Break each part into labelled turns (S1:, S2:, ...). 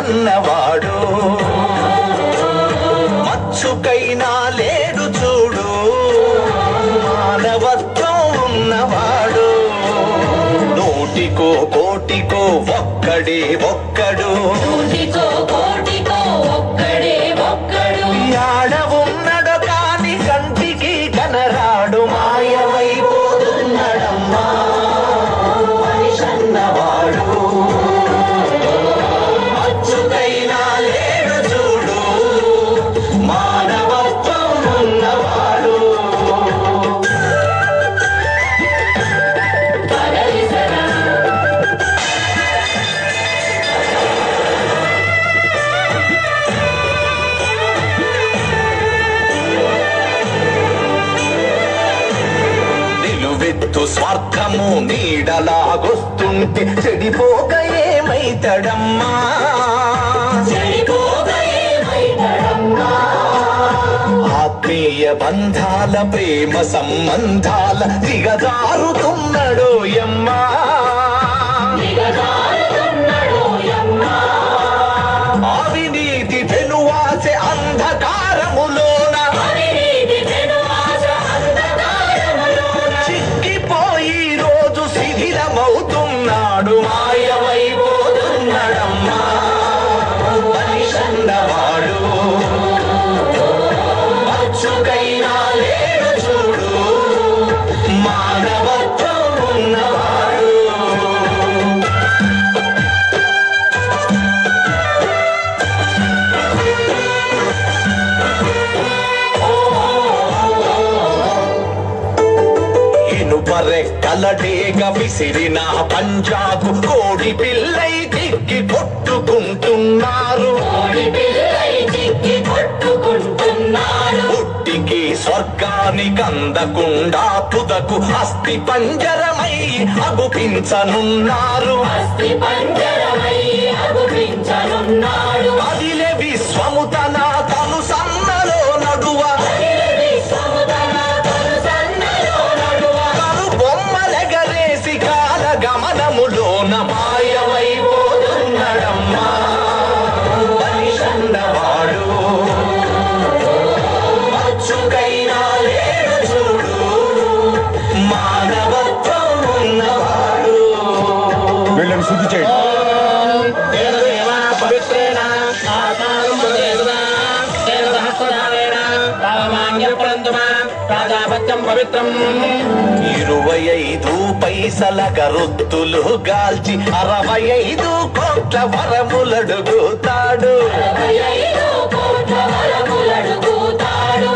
S1: మనిషన్నవాడు మచ్చుకైనా లేడు చూడు మానవత్వం ఉన్నవాడు నూటికో కోటికో ఒక్కడే ఒక్కడు యాడ ఉన్నడు కాని కంటికి కనరాడు మాయమైపోతున్నాడమ్మా మనిషన్నవాడు అచ్చుకైనా లేడు చూడు మానవత్వం ఉన్నవాడు నిలువెత్తు స్వార్థము నీడలాగొస్తుంటే చెడిపోక ఏమైతడమ్మా ఆత్మీయ బంధాల ప్రేమ సంబంధాల దిగజారుతున్నాడో యమ్మా అవినీతి పెనువాసే అంధకారములోన చిక్కిపోయి రోజు శిథిలమవుతున్నాడు మాయమైపోతున్నాడమ్మా మనిషన్నవాడు అచ్చుకైనా లేడు చూడు మానవత్వం ఉన్నవాడు ఇనుపరెక్కలడేగ విసిరిన పంజాబు కోడి పిల్లై దిక్కి కొట్టుకుంటున్నారు పుట్టికి స్వర్గానికి అందకుండా తుదకు అస్థి పంజరమై అగుపించనున్నారు అదిలే విశ్వము తన తను సన్నలో నడువ కను బొమ్మలెగరేసి కాల గమనములోన మాయమైపోతున్నాడమ్మా మనిషన్నవాడు అచ్చుకైనా లేడు చూడు మానవత్వం ఉన్నవాడు
S2: వీళ్ళని శుద్ధి చేయండి
S1: పవిత్రం 25 పైసల గరుత్తులు గాల్చి 65 కోట్ల వరములడుగుతాడు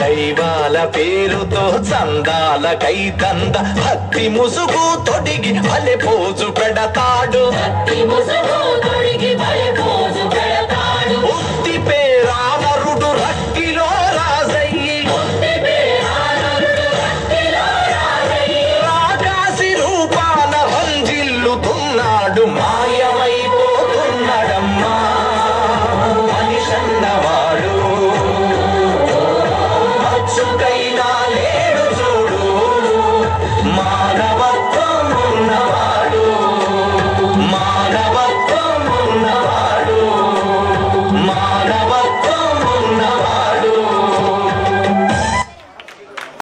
S1: దైవాల పేరుతో చందాల కైతంద భక్తి ముసుగు తొడిగి భలే పోజు పెడతాడు